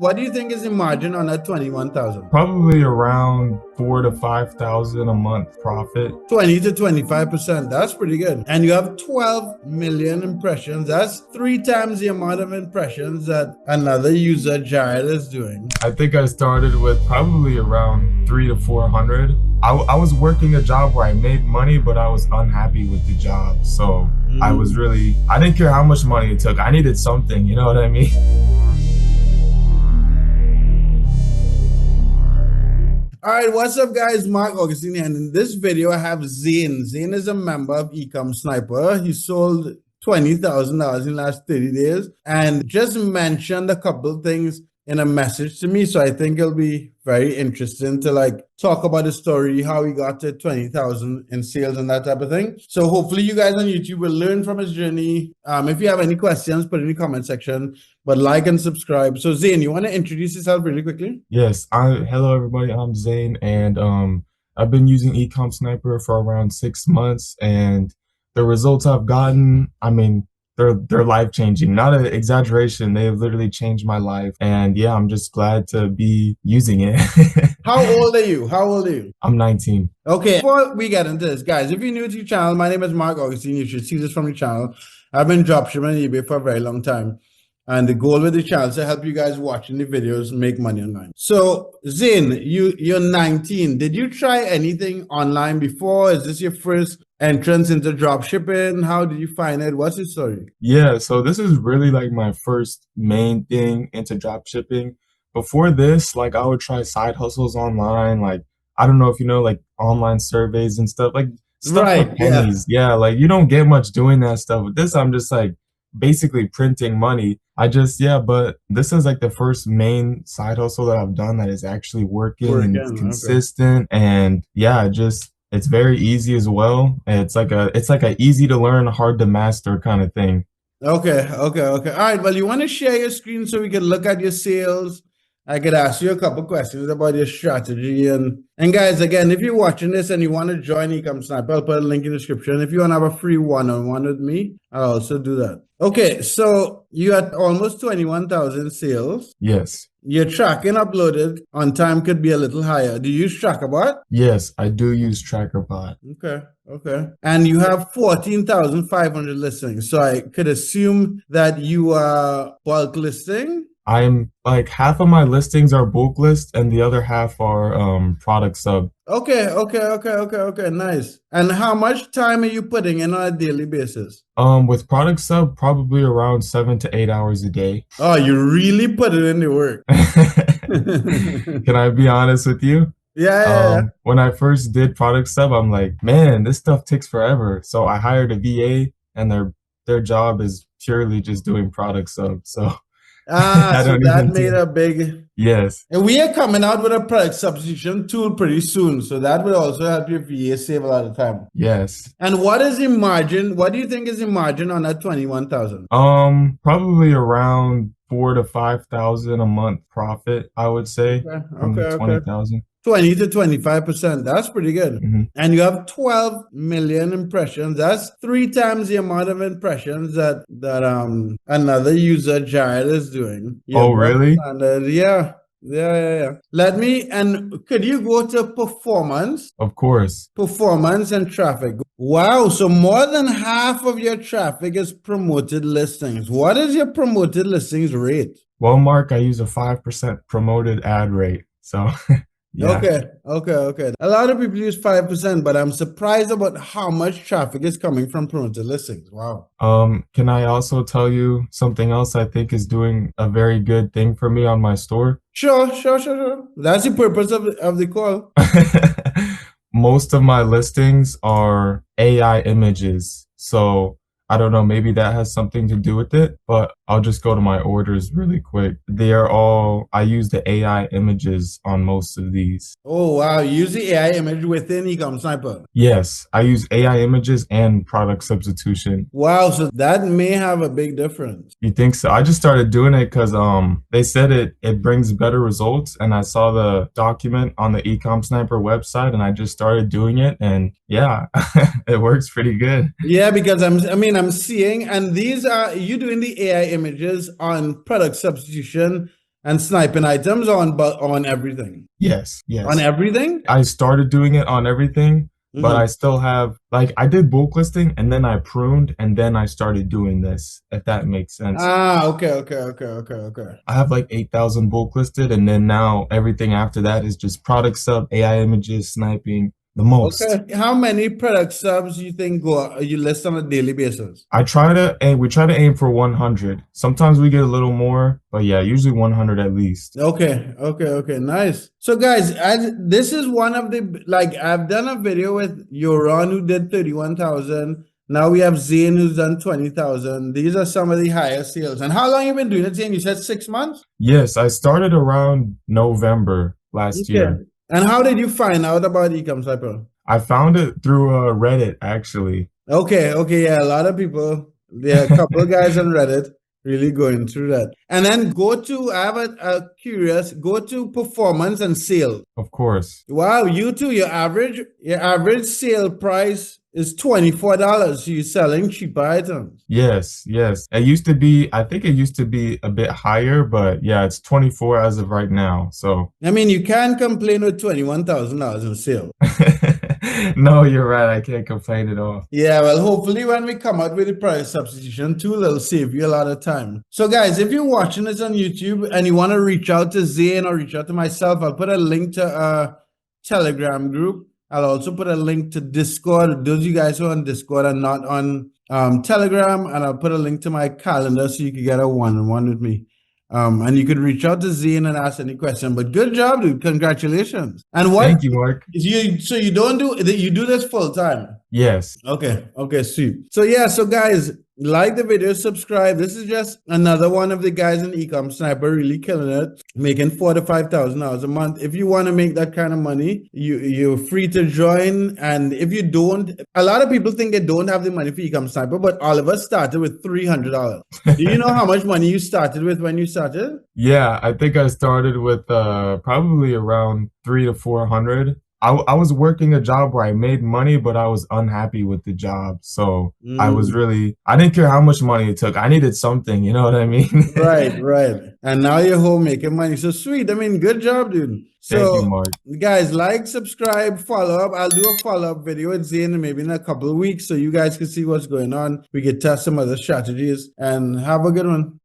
What do you think is the margin on that 21,000? Probably around 4,000 to 5,000 a month profit. 20 to 25%. That's pretty good. And you have 12 million impressions. That's 3 times the amount of impressions that another user, Jared, is doing. I think I started with probably around 300 to 400. I was working a job where I made money, but I was unhappy with the job. So I didn't care how much money it took. I needed something, you know what I mean? All right, what's up, guys? Mark Augustine, and in this video, I have Zane. Zane is a member of Ecom Sniper. He sold $20,000 in the last 30 days and just mentioned a couple of things in a message to me. So I think it'll be very interesting to talk about the story, how he got to 20,000 in sales and that type of thing. So hopefully you guys on YouTube will learn from his journey. If you have any questions, put in the comment section, but like and subscribe. So Zane, you want to introduce yourself really quickly? Yes. Hello everybody, I'm Zane, and I've been using Ecom Sniper for around 6 months, and the results I've gotten, I mean, they're life-changing. Not an exaggeration. They have literally changed my life. And yeah, I'm just glad to be using it. How old are you? How old are you? I'm 19. Okay, before we get into this, guys, if you're new to the channel, my name is Mark Augustine. You should see this from the channel. I've been dropshipping on eBay for a very long time. And the goal with the channel is to help you guys watching the videos make money online. So Zane, you're 19. Did you try anything online before? Is this your first entrance into dropshipping? How did you find it? What's your story? Yeah, so this is really like my first main thing into dropshipping. Before this, I would try side hustles online. I don't know if you know, online surveys and stuff, stuff Right, for pennies. Yeah, you don't get much doing that stuff. With this, I'm just basically printing money. But this is the first main side hustle that I've done that is actually working and it's consistent. Okay. And yeah, it's very easy as well. It's like a easy to learn, hard to master kind of thing. Okay. All right. Well, you want to share your screen so we can look at your sales? I could ask you a couple questions about your strategy. And guys, again, if you're watching this and you want to join Ecom Sniper, I'll put a link in the description. If you want to have a free one-on-one with me, I'll also do that. Okay, so you had almost 21,000 sales. Yes. Your tracking uploaded on time could be a little higher. Do you use TrackerBot? Yes, I do use TrackerBot. Okay. And you have 14,500 listings. So I could assume that you are bulk listing. I'm half of my listings are bulk list and the other half are product sub. Okay, nice. And how much time are you putting in on a daily basis? With product sub, probably around 7 to 8 hours a day. Oh, you really put it in the work. Can I be honest with you? Yeah. When I first did product sub, I'm like, man, this stuff takes forever. So I hired a VA, and their job is purely just doing product sub. So so that made a big... Yes. And we are coming out with a product substitution tool pretty soon. So that will also help your VA save a lot of time. Yes. And what is the margin? What do you think is the margin on that 21,000? Probably around 4,000 to 5,000 a month profit, I would say. From the 20,000. 20 to 25%. That's pretty good. Mm-hmm. And you have 12 million impressions. That's 3 times the amount of impressions that another user, Jared, is doing. Oh, really? Yeah. Could you go to performance? Of course. Performance and traffic. Wow. So more than half of your traffic is promoted listings. What is your promoted listings rate? Well, Mark, I use a 5% promoted ad rate. So yeah. Okay. A lot of people use 5%, but I'm surprised about how much traffic is coming from promoted listings. Wow. Can I also tell you something else I think is doing a very good thing for me on my store? Sure. That's the purpose of the call. Most of my listings are AI images. So I don't know, maybe that has something to do with it, but I'll just go to my orders really quick. I use the AI images on most of these. Oh, wow. You use the AI image within Ecom Sniper? Yes, I use AI images and product substitution. Wow, so that may have a big difference. You think so? I just started doing it because they said it brings better results, and I saw the document on the Ecom Sniper website, and I just started doing it, and yeah, it works pretty good. Yeah, because I'm seeing, and these are you doing the AI images on product substitution, And sniping items on everything. Yes, On yes. everything? I started doing it on everything, but Mm-hmm. I still have, like, I did bulk listing and then I pruned and then I started doing this, if that makes sense. Ah, okay. I have like 8,000 bulk listed, and then now everything after that is just product sub, AI images, sniping, the most. Okay. How many product subs you think you list on a daily basis? We try to aim for 100. Sometimes we get a little more, but yeah, usually 100 at least. Okay, nice. So guys, this is one of the, like, I've done a video with Yoron who did 31,000. Now we have Zane who's done 20,000. These are some of the highest sales. And how long you been doing it, Zane? You said 6 months? Yes, I started around November last Okay. year. And how did you find out about Ecom Sniper? I found it through Reddit, actually. Okay, yeah, a lot of people. There are a couple of guys on Reddit really going through that. And then I have a curious, go to performance and sale. Of course. Wow, you too, your average sale price is $24. So you're selling cheaper items. Yes, yes. It used to be, I think it used to be a bit higher, but yeah, it's 24 as of right now. So I mean, you can't complain with $21,000 in sale. no, you're right. I can't complain at all. Yeah, well, hopefully when we come out with the price substitution tool, it'll save you a lot of time. So guys, if you're watching this on YouTube and you want to reach out to Zane or reach out to myself, I'll put a link to a Telegram group. I'll also put a link to Discord. Those of you guys who are on Discord and not on Telegram, and I'll put a link to my calendar so you can get a one-on-one with me. And you could reach out to Zane and ask any question. But good job, dude. Congratulations. And what? Thank you, Mark. So you don't you do this full time? Yes. Okay, sweet. So yeah, so guys, like the video, subscribe. This is just another one of the guys in Ecom Sniper really killing it, making $4,000 to $5,000 a month. If you want to make that kind of money, you're free to join. And if you don't, a lot of people think they don't have the money for Ecom Sniper, but all of us started with $300. Do you know how much money you started with when you started? Yeah, I think I started with probably around 300 to 400. I was working a job where I made money, but I was unhappy with the job. So I didn't care how much money it took. I needed something, you know what I mean? Right. And now you're home making money. So sweet. I mean, good job, dude. So, thank you, Mark. Guys, like, subscribe, follow up. I'll do a follow-up video with Zane maybe in a couple of weeks so you guys can see what's going on. We can test some other strategies and have a good one.